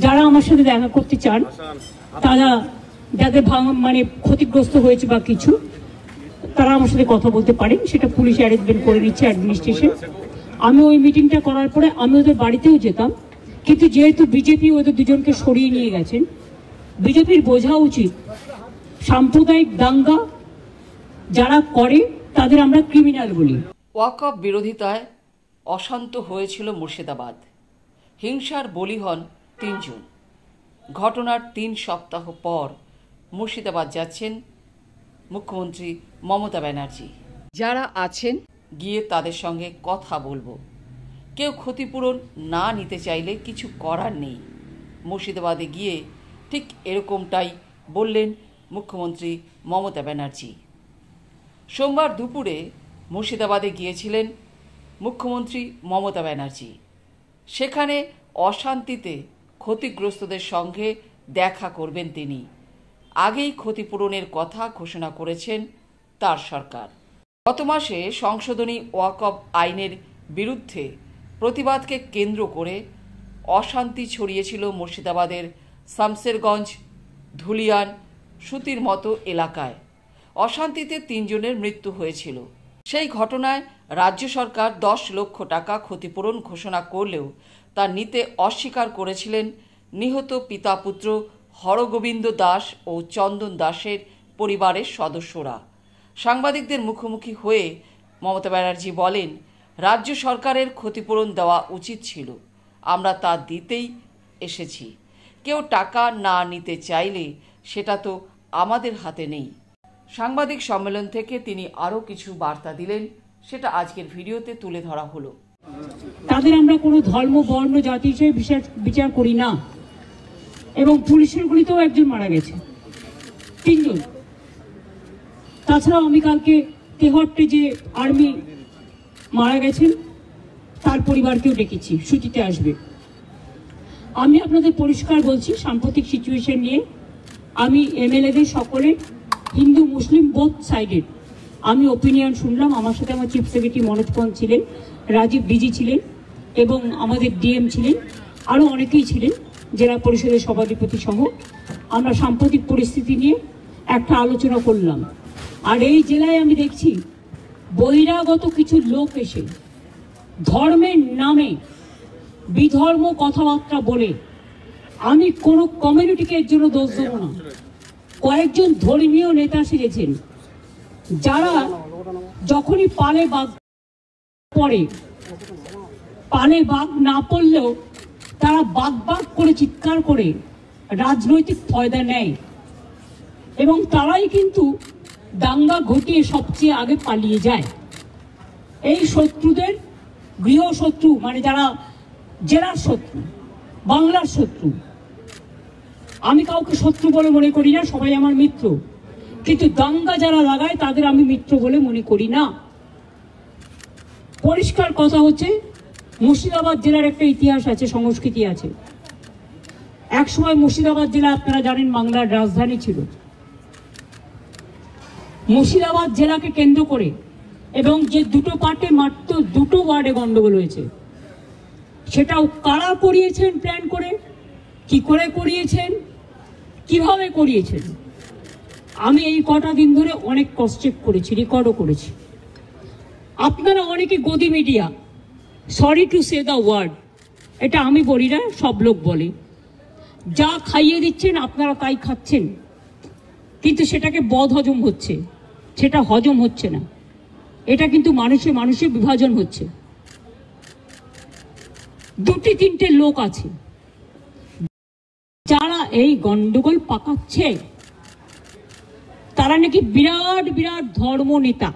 যারা আমার সাথে দেখা করতে চান, তারা যাদের মানে ক্ষতিগ্রস্ত হয়েছে বা কিছু, তারা আমার সাথে কথা বলতে পারেন। সেটা পুলিশ অ্যারেঞ্জমেন্ট করে নিচ্ছে, অ্যাডমিনিস্ট্রেশন। আমি ওই মিটিংটা করার পরে আমি ওদের বাড়িতেও যেতাম, কিন্তু যেহেতু বিজেপি ওদের দুজনকে সরিয়ে নিয়ে গেছেন, বিজেপির বোঝা উচিত সাম্প্রদায়িক দাঙ্গা যারা করে তাদের আমরা ক্রিমিনাল বলি। ওয়াকফ বিরোধিতায় অশান্ত হয়েছিল মুর্শিদাবাদ। হিংসার বলি হন 3 জন। ঘটনার 3 সপ্তাহ পর মুর্শিদাবাদ যাচ্ছেন মুখ্যমন্ত্রী মমতা ব্যানার্জি। যারা আছেন গিয়ে তাদের সঙ্গে কথা বলবো। কেউ ক্ষতিপূরণ না নিতে চাইলে কিছু করার নেই। মুর্শিদাবাদে গিয়ে ঠিক এরকমটাই বললেন মুখ্যমন্ত্রী মমতা ব্যানার্জি। সোমবার দুপুরে মুর্শিদাবাদে গিয়েছিলেন মুখ্যমন্ত্রী মমতা ব্যানার্জি। সেখানে অশান্তিতে ক্ষতিগ্রস্তদের সঙ্গে দেখা করবেন তিনি। আগেই ক্ষতিপূরণের কথা ঘোষণা করেছেন তার সরকার। গত মাসে সংশোধনী ওয়াকফ আইনের বিরুদ্ধে প্রতিবাদকে কেন্দ্র করে অশান্তি ছড়িয়েছিল মুর্শিদাবাদের শামসেরগঞ্জ, ধুলিয়ান, সুতির মতো এলাকায়। অশান্তিতে 3 জনের মৃত্যু হয়েছিল। সেই ঘটনায় রাজ্য সরকার 10 লক্ষ টাকা ক্ষতিপূরণ ঘোষণা করলেও তা নিতে অস্বীকার করেছিলেন নিহত পিতা পুত্র হরগোবিন্দ দাস ও চন্দন দাসের পরিবারের সদস্যরা। সাংবাদিকদের মুখোমুখি হয়ে মমতা ব্যানার্জি বলেন, রাজ্য সরকারের ক্ষতিপূরণ দেওয়া উচিত ছিল, আমরা তা দিতেই এসেছি। কেউ টাকা না নিতে চাইলে সেটা তো আমাদের হাতে নেই। সাংবাদিক সম্মেলন থেকে তিনি আরও কিছু বার্তা দিলেন, সেটা আজকের ভিডিওতে তুলে ধরা হলো। তাদের আমরা কোনো ধর্ম, বর্ণ, জাতি হিসেবে বিচার করি না। এবং পুলিশের গুলিতেও একজন মারা গেছে, 3 জন। তাছাড়াও আমি কালকে তেহট্টে যে আর্মি মারা গেছেন তার পরিবারকেও ডেকেছি, ছুটিতে আসবে। আমি আপনাদের পরিষ্কার বলছি, সাম্প্রতিক সিচুয়েশন নিয়ে আমি এমএলএদের সকলে, হিন্দু মুসলিম বোথ সাইডের, আমি ওপিনিয়ন শুনলাম। আমার সাথে আমার চিফ সেক্রেটারি মনোজ পন্ত ছিলেন, রাজীব ডিজি ছিলেন এবং আমাদের ডিএম ছিলেন, আরও অনেকেই ছিলেন, জেলা পরিষদের সভাধিপতি সহ। আমরা সাম্প্রতিক পরিস্থিতি নিয়ে একটা আলোচনা করলাম। আর এই জেলায় আমি দেখছি বহিরাগত কিছু লোক এসে ধর্মের নামে বিধর্ম কথাবার্তা বলে, আমি কোনো কমিউনিটিকে এর জন্য দোষ দেব না। কয়েকজন ধর্মীয় নেতা সেজেছেন, যারা যখনই পালে বাঘ পড়ে, পালে বাঘ না পড়লেও তারা বাঘ বাঘ করে চিৎকার করে রাজনৈতিক ফয়দা নেয় এবং তারাই কিন্তু দাঙ্গা ঘটিয়ে সবচেয়ে আগে পালিয়ে যায়। এই শত্রুদের গৃহশত্রু, মানে যারা জেলার শত্রু, বাংলার শত্রু, আমি কাউকে শত্রু বলে মনে করি না, সবাই আমার মিত্র, কিন্তু দাঙ্গা যারা লাগায় তাদের আমি মিত্র বলে মনে করি না। পরিষ্কার কথা হচ্ছে, মুর্শিদাবাদ জেলার একটা ইতিহাস আছে, সংস্কৃতি আছে। একসময় মুর্শিদাবাদ জেলা, আপনারা জানেন, বাংলার রাজধানী ছিল। মুর্শিদাবাদ জেলাকে কেন্দ্র করে এবং যে 2টো পার্টে মাত্র 2টো ওয়ার্ডে গন্ডগোল হয়েছে, সেটাও কারা করিয়েছেন প্ল্যান করে, কি করে করিয়েছেন, কিভাবে করিয়েছেন, আমি এই কটা দিন ধরে অনেক ক্রস চেক করেছি, রেকর্ডও করেছি। আপনারা অনেকে godi media, sorry to say the word, এটা আমি বলি না, সব লোক বলে, যা খাইয়ে দিচ্ছেন আপনারা তাই খাচ্ছেন, কিন্তু সেটাকে বদ হজম হচ্ছে, সেটা হজম হচ্ছে না। এটা কিন্তু মানুষে মানুষে বিভাজন হচ্ছে। 2-3টে লোক আছে যারা এই গন্ডগোল পাকাচ্ছে, তারা নাকি বিরাট বিরাট ধর্ম নেতা,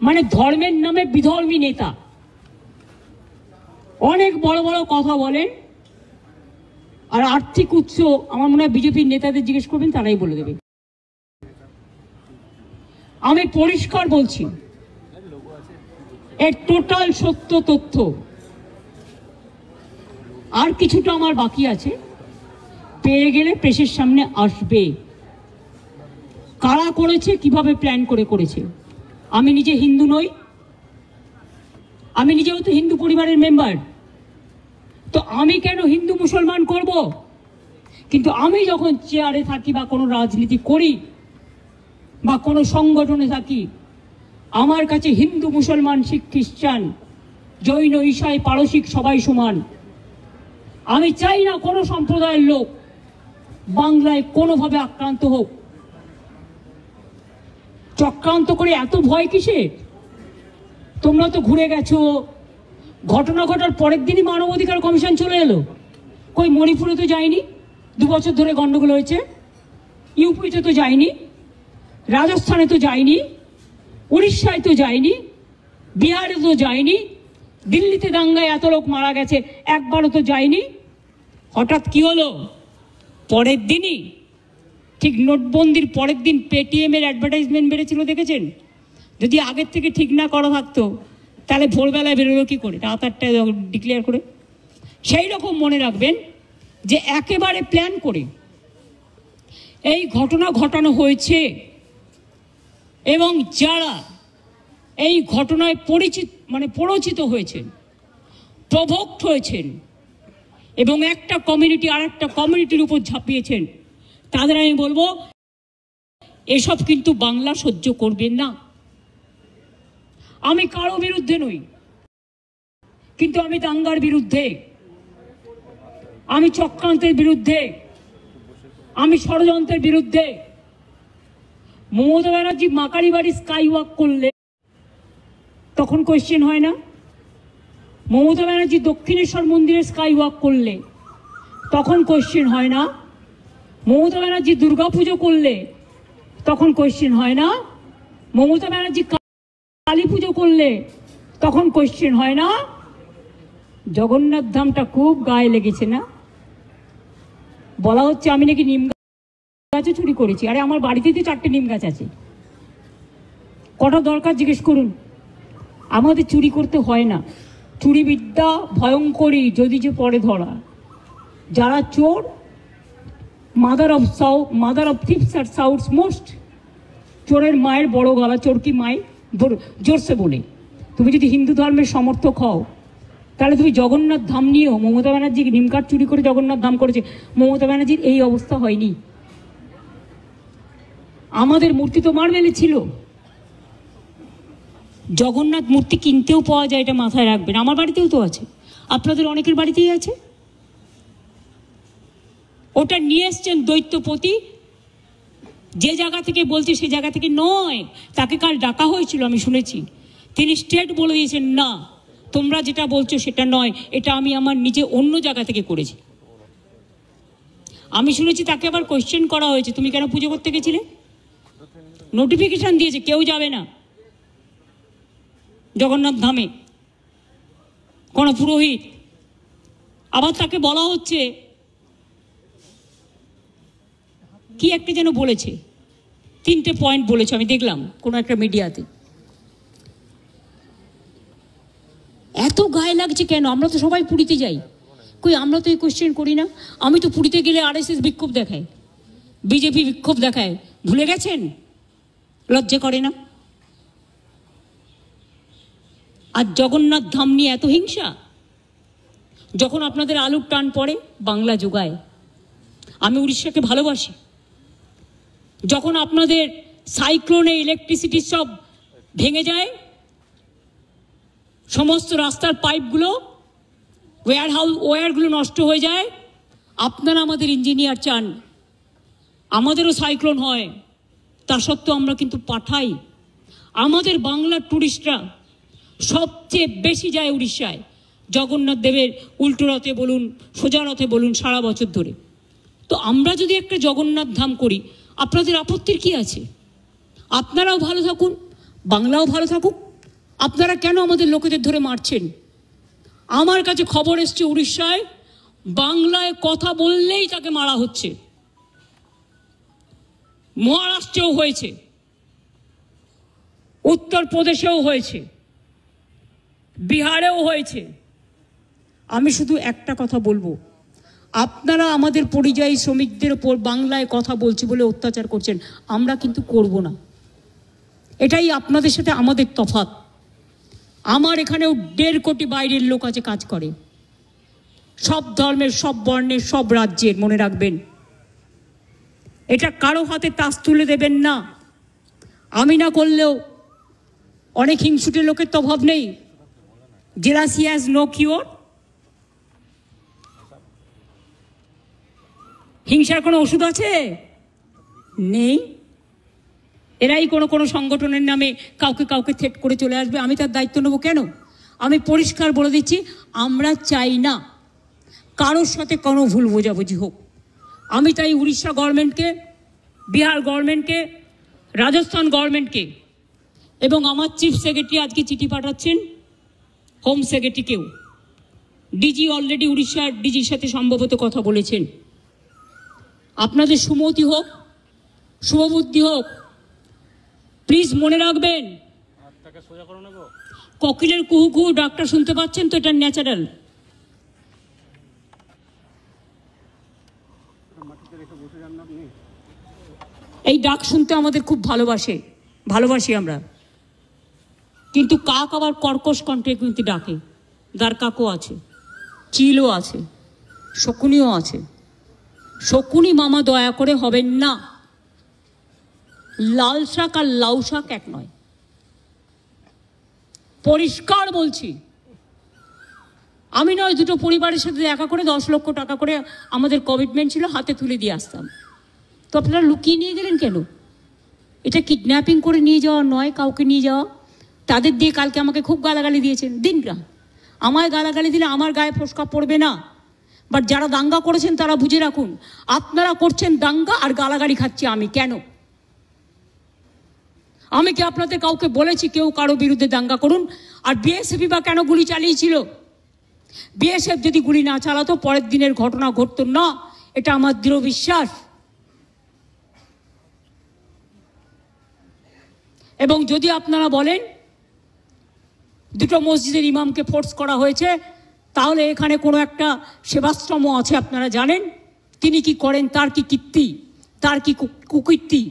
মানে ধর্মের নামে বিধর্মী নেতা, অনেক বড় বড় কথা বলেন। আর আর্থিক উৎস আমার মনে হয় বিজেপির নেতাদের জিজ্ঞেস করবেন, তারাই বলে দেবে। আমি পরিষ্কার বলছি, এর টোটাল সত্য তথ্য। আর কিছুটা আমার বাকি আছে, পেয়ে গেলে প্রেসের সামনে আসবে। কারা করেছে, কিভাবে প্ল্যান করে করেছে। আমি নিজে হিন্দু নই, আমি নিজেও তো হিন্দু পরিবারের মেম্বার, তো আমি কেন হিন্দু মুসলমান করব? কিন্তু আমি যখন চেয়ারে থাকি বা কোনো রাজনীতি করি বা কোনো সংগঠনে থাকি, আমার কাছে হিন্দু মুসলমান শিখ খ্রিস্টান জৈন ঈসাই পারসিক সবাই সমান। আমি চাই না কোনো সম্প্রদায়ের লোক বাংলায় কোনোভাবে আক্রান্ত হোক। চক্রান্ত করে এত ভয় কিসে? তোমরা তো ঘুরে গেছো, ঘটনা ঘটার পরের দিনই মানবাধিকার কমিশন চলে এলো। কই মণিপুরে তো যায়নি, 2 বছর ধরে গন্ডগোল হয়েছে। ইউপিতে তো যায়নি, রাজস্থানে তো যায়নি, উড়িষ্যায় তো যায়নি, বিহারে তো যায়নি, দিল্লিতে দাঙ্গায় এত লোক মারা গেছে, একবারও তো যায়নি। হঠাৎ কি হলো? পরের দিনই, ঠিক নোটবন্দির পরের দিন পেটিএম এর অ্যাডভার্টাইজমেন্ট বেড়েছিল, দেখেছেন? যদি আগের থেকে ঠিক না করা থাকতো তাহলে ভোরবেলায় বেরোলো কি করে, রাত 8টায় ডিক্লেয়ার করে? সেই রকম মনে রাখবেন যে একেবারে প্ল্যান করে এই ঘটনা ঘটানো হয়েছে এবং যারা এই ঘটনায় পরিচিত হয়েছেন, প্রভোক্ট হয়েছেন এবং একটা কমিউনিটি আর একটা কমিউনিটির উপর ঝাঁপিয়েছেন, তাদের আমি বলবো এসব কিন্তু বাংলা সহ্য করবেন না। আমি কারো বিরুদ্ধে নই, কিন্তু আমি দাঙ্গার বিরুদ্ধে, আমি চক্রান্তের বিরুদ্ধে, আমি ষড়যন্ত্রের বিরুদ্ধে। মমতা ব্যানার্জি মাকারি বাড়ি স্কাই ওয়াক করলে তখন কোয়েশ্চেন হয় না? মমতা ব্যানার্জি দক্ষিণেশ্বর মন্দিরে স্কাই ওয়াক করলে তখন কোয়েশ্চেন হয় না? মমতা ব্যানার্জি দুর্গাপুজো করলে তখন কোয়েশ্চেন হয় না? মমতা ব্যানার্জি কালী পুজো করলে তখন কোয়েশ্চেন হয় না? জগন্নাথ ধামটা খুব গায়ে লেগেছে না? বলা হচ্ছে আমি নাকি নিম গাছও চুরি করেছি। আরে আমার বাড়িতে তো 4টে নিম গাছ আছে, কটা দরকার জিজ্ঞেস করুন। আমাদের চুরি করতে হয় না। চুরি বিদ্যা ভয়ঙ্করী যদি যে পরে ধরা। যারা চোর, মাদার অফ থিপস আর সাউথস মোস্ট। চোরের মায়ের বড় গলা, চোর কি মাই জোরসে বলে। তুমি যদি হিন্দু ধর্মের সমর্থক হও তাহলে তুমি জগন্নাথ ধাম নিয়েও, মমতা ব্যানার্জি নিমকাঠ চুরি করে জগন্নাথ ধাম করেছে, মমতা ব্যানার্জির এই অবস্থা হয়নি। আমাদের মূর্তি তো মার্বেলে ছিল। জগন্নাথ মূর্তি কিনতেও পাওয়া যায়, এটা মাথায় রাখবেন। আমার বাড়িতেও তো আছে, আপনাদের অনেকের বাড়িতেই আছে। ওটা নিয়ে এসছেন দৈত্যপতি, যে জায়গা থেকে বলছে সে জায়গা থেকে নয়। তাকে কাল ডাকা হয়েছিল, আমি শুনেছি। তিনি স্টেট বলে দিয়েছেন, না তোমরা যেটা বলছো সেটা নয়, এটা আমি আমার নিজে অন্য জায়গা থেকে করেছি। আমি শুনেছি তাকে আবার কোয়েশ্চেন করা হয়েছে, তুমি কেন পুজো করতে গেছিলে? নোটিফিকেশন দিয়েছে কেউ যাবে না জগন্নাথ ধামে, কোন পুরোহিত। আবার তাকে বলা হচ্ছে কি একটা যেন বলেছে, 3টে পয়েন্ট বলেছে, আমি দেখলাম কোনো একটা মিডিয়াতে। এত গায়ে লাগছে কেন? আমরা তো সবাই পুরীতে যাই, কই আমরা তো এই কোয়েশ্চেন করি না। আমি তো পুরীতে গেলে RSS বিক্ষোভ দেখায়, বিজেপি বিক্ষোভ দেখায়, ভুলে গেছেন? লজ্জা করে না? আর জগন্নাথ ধাম নিয়ে এত হিংসা। যখন আপনাদের আলুর টান পড়ে বাংলা যোগায়। আমি উড়িষ্যাকে ভালোবাসি। যখন আপনাদের সাইক্লোনে ইলেকট্রিসিটি সব ভেঙে যায়, সমস্ত রাস্তার পাইপগুলো, ওয়্যারগুলো নষ্ট হয়ে যায়, আপনারা আমাদের ইঞ্জিনিয়ার চান আমাদেরও সাইক্লোন হয়, তা সত্ত্বেও আমরা কিন্তু পাঠাই। আমাদের বাংলার টুরিস্টরা সবচেয়ে বেশি যায় উড়িষ্যায়, জগন্নাথ দেবের উল্টো রথে বলুন, সোজা রথে বলুন, সারা বছর ধরে। তো আমরা যদি একটা জগন্নাথ ধাম করি, আপনাদের আপত্তির কি আছে? আপনারাও ভালো থাকুন, বাংলাও ভালো থাকুক। আপনারা কেন আমাদের লোকেদের ধরে মারছেন? আমার কাছে খবর এসছে উড়িষ্যায় বাংলায় কথা বললেই তাকে মারা হচ্ছে। মহারাষ্ট্রেও হয়েছে, উত্তরপ্রদেশেও হয়েছে, বিহারেও হয়েছে। আমি শুধু একটা কথা বলবো, আপনারা আমাদের পরিযায়ী শ্রমিকদের ওপর বাংলায় কথা বলছি বলে অত্যাচার করছেন, আমরা কিন্তু করব না। এটাই আপনাদের সাথে আমাদের তফাৎ। আমার এখানেও 1.5 কোটি বাইরের লোক আছে, কাজ করে। সব ধর্মের, সব বর্ণের, সব রাজ্যের, মনে রাখবেন। এটা কারো হাতে তাস তুলে দেবেন না। আমি না করলেও অনেক হিংসুটে লোকের তো অভাব নেই। Jealousy has no cure. হিংসার কোনো ওষুধ আছে? নেই। এরাই কোনো সংগঠনের নামে কাউকে কাউকে থ্রেট করে চলে আসবে, আমি তার দায়িত্ব নেবো কেন? আমি পরিষ্কার বলে দিচ্ছি, আমরা চাই না কারোর সাথে কোনো ভুল বোঝাবুঝি হোক। আমি তাই উড়িষ্যা গভর্নমেন্টকে, বিহার গভর্নমেন্টকে, রাজস্থান গভর্নমেন্টকে এবং আমার চিফ সেক্রেটারি আজকে চিঠি পাঠাচ্ছেন হোম সেক্রেটারিকেও। ডিজি অলরেডি উড়িষ্যার ডিজির সাথে সম্ভবত কথা বলেছেন। আপনাদের সুমতি হোক, শুভবুদ্ধি হোক, প্লিজ মনে রাখবেন, কোকিলের কুহু কুহু ডাকটা শুনতে পাচ্ছেন তো? এটা ন্যাচারাল। এই ডাক শুনতে আমাদের খুব ভালোবাসি আমরা। কিন্তু কাক আবার কর্কশ কণ্ঠে কিন্তু ডাকে। দার কাকও আছে, চিলও আছে, শকুনিও আছে। শকুনি মামা দয়া করে হবেন না। লাল শাক আর লাউ শাক এক নয়, পরিষ্কার বলছি। আমি নয়, দুটো পরিবারের সাথে দেখা করে 10 লক্ষ টাকা করে আমাদের কমিটমেন্ট ছিল, হাতে তুলে দিয়ে আসতাম। তো আপনারা লুকিয়ে নিয়ে গেলেন কেন? এটা কিডন্যাপিং করে নিয়ে যাওয়া নয়, কাউকে নিয়ে যাওয়া। তাদের দিয়ে কালকে আমাকে খুব গালাগালি দিয়েছেন। দিন না, আমায় গালাগালি দিলে আমার গায়ে ফোসকা পড়বে না। বাট যারা দাঙ্গা করেছেন তারা বুঝে রাখুন, আপনারা করছেন দাঙ্গা আর গালাগালি খাচ্ছি আমি। কেন? আমি কি আপনাদের কাউকে বলেছি কেউ কারো বিরুদ্ধে দাঙ্গা করুন? আর বিএসএফ বা কেন গুলি চালিয়েছিল? বিএসএফ যদি গুলি না চালাতো পরের দিনের ঘটনা ঘটতো না, এটা আমার দৃঢ় বিশ্বাস। এবং যদি আপনারা বলেন দুটো মসজিদের ইমামকে ফোর্স করা হয়েছে, তাহলে এখানে কোনো একটা সেবাশ্রম আছে, আপনারা জানেন তিনি কি করেন, তার কি কীর্তি, তার কি কুকীর্তি,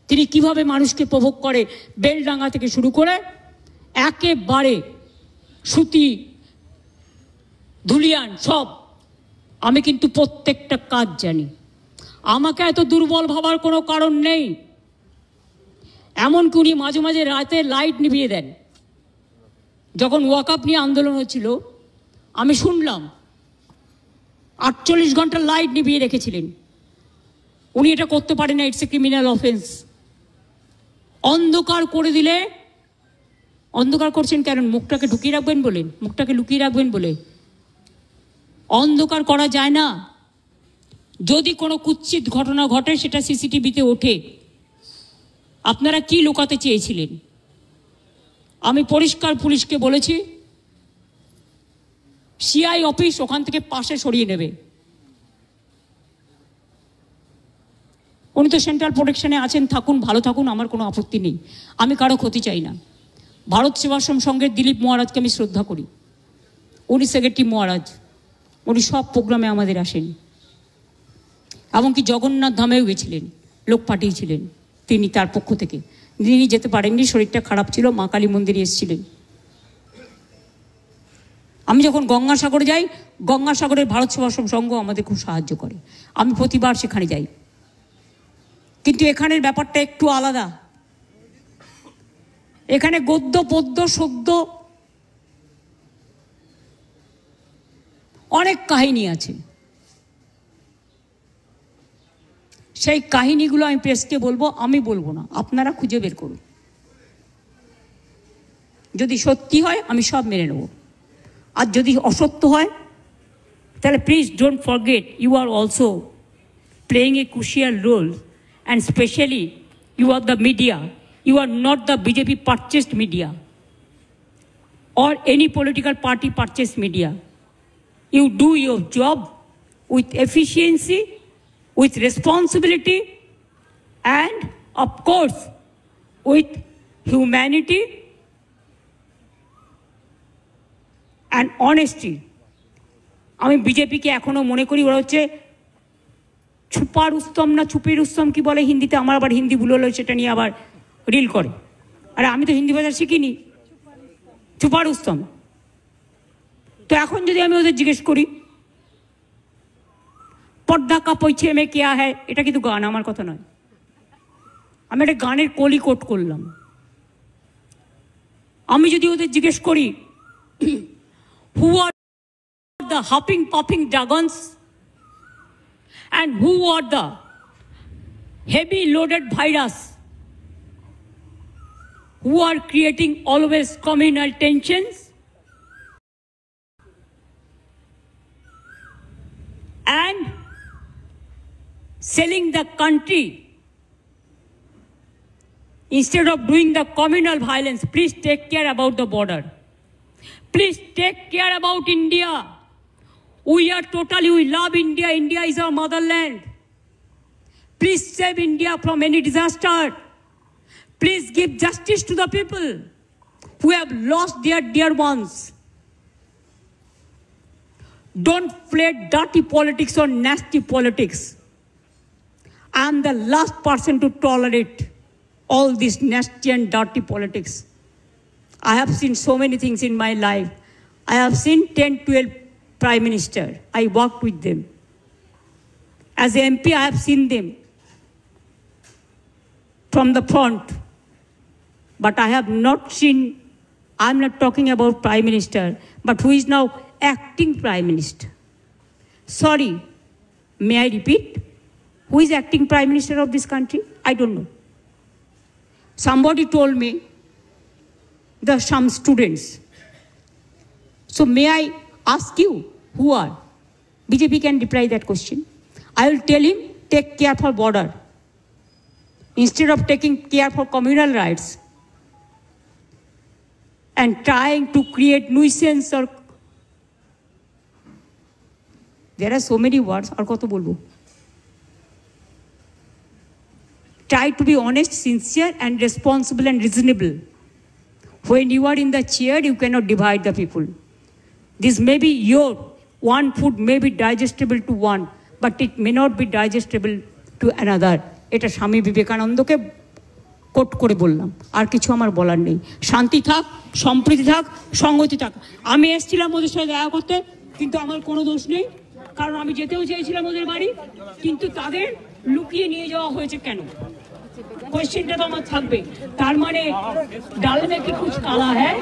তিনি কিভাবে মানুষকে প্রভোগ করে, বেলডাঙ্গা থেকে শুরু করে একেবারে সুতি, ধুলিয়ান সব। আমি কিন্তু প্রত্যেকটা কাজ জানি। আমাকে এত দুর্বল ভাবার কোনো কারণ নেই। এমনকি উনি মাঝে মাঝে রাতে লাইট নিভিয়ে দেন। যখন ওয়াকআপ নিয়ে আন্দোলন হচ্ছিল আমি শুনলাম 48 ঘন্টা লাইট নিভিয়ে রেখেছিলেন। উনি এটা করতে পারেন না, ইটস এ ক্রিমিনাল অফেন্স। অন্ধকার করে দিলে, অন্ধকার করছেন কেন? মুখটাকে ঢুকিয়ে রাখবেন বলে, মুখটাকে লুকিয়ে রাখবেন বলে। অন্ধকার করা যায় না। যদি কোনো কুৎসিত ঘটনা ঘটে সেটা সিসিটিভিতে ওঠে। আপনারা কি লুকাতে চেয়েছিলেন? আমি পরিষ্কার পুলিশকে বলেছি সিআই অফিস ওখান থেকে পাশে সরিয়ে নেবে। উনি তো সেন্ট্রাল প্রোটেকশনে আছেন, থাকুন, ভালো থাকুন, আমার কোনো আপত্তি নেই। আমি কারো ক্ষতি চাই না। ভারত সেবাশ্রম সংঘের দিলীপ মহারাজকে আমি শ্রদ্ধা করি। উনি সেক্রেটারি মহারাজ, উনি সব প্রোগ্রামে আমাদের আসেন। এমনকি জগন্নাথ ধামেও গেছিলেন, লোক পাঠিয়েছিলেন তিনি তার পক্ষ থেকে। তিনি যেতে পারেননি, শরীরটা খারাপ ছিল, মা কালী মন্দিরে এসেছিলেন। আমি যখন গঙ্গাসাগরে যাই, গঙ্গাসাগরের ভারত সেবাশ্রম সংঘ আমাদের খুব সাহায্য করে। আমি প্রতিবার সেখানে যাই। কিন্তু এখানের ব্যাপারটা একটু আলাদা। এখানে গদ্য পদ্য সদ্য অনেক কাহিনী আছে। সেই কাহিনীগুলো আমি প্রেসকে বলবো, আমি বলবো না, আপনারা খুঁজে বের করুন। যদি সত্যি হয় আমি সব মেনে নেব, আর যদি অসত্য হয় তাহলে please don't forget you are also playing a crucial role, and especially you are the media. You are not the BJP purchased media or any political party purchased media. You do your job with efficiency, with responsibility, and of course with humanity and honesty. আমি বিজেপিকে এখনো মনে করি ওরা হচ্ছে ছুপা রুস্তম না ছুপি রুস্তম কি বলে হিন্দিতে, আমার আবার হিন্দি ভুল হলো, সেটা নিয়ে আবার রিল করে। আরে আমি তো হিন্দি ভাষা শিখিনি, ছুপা রুস্তম। তো এখন যদি আমি ওদের জিজ্ঞেস করি পর্দা কা পৌঁছে মে কিয়া হ্যায়, এটা কিন্তু গান, আমার কথা নয়। আমি একটা গানের কলি কোট করলাম। আমি যদি ওদের জিজ্ঞেস করি who are the hopping puffing dragons and who are the heavy loaded virus who are creating always communal tensions and selling the country instead of doing the communal violence, please take care about the border. Please take care about India. We love India. India is our motherland. Please save India from any disaster. Please give justice to the people who have lost their dear ones. Don't play dirty politics or nasty politics. I am the last person to tolerate all this nasty and dirty politics. I have seen so many things in my life. I have seen 10, 12 prime minister. I worked with them. As a MP, I have seen them from the front. But I have not seen, I'm not talking about prime minister, but who is now acting prime minister. Sorry, may I repeat? Who is acting prime minister of this country? I don't know. Somebody told me there are some students. So may I ask you, who are? BJP can reply that question. I will tell him, take care for border. Instead of taking care for communal rights and trying to create nuisance or... There are so many words. Ar koto bolbo? Try to be honest, sincere, and responsible and reasonable. When you are in the chair, you cannot divide the people. This may be your one food may be digestible to one, but it may not be digestible to another. এটা স্বামী বিবেকানন্দকে coat করে বললাম, আর কিছু আমার বলার নেই। শান্তি থাক, সম্প্রীতি থাক, সংগতি থাক। আমি এসেছিলাম ওদের সাথে দেখা করতে, কিন্তু আমার কোনো দোষ নেই, কারণ আমি যেতেও চেয়েছিলাম ওদের বাড়ি, কিন্তু তাদের লুকিয়ে নিয়ে যাওয়া হয়েছে কেন? কোয়েশ্চেনটা তো আমার থাকবে। তার মানে ডাল মে কি কুছ কালা হ্যায়?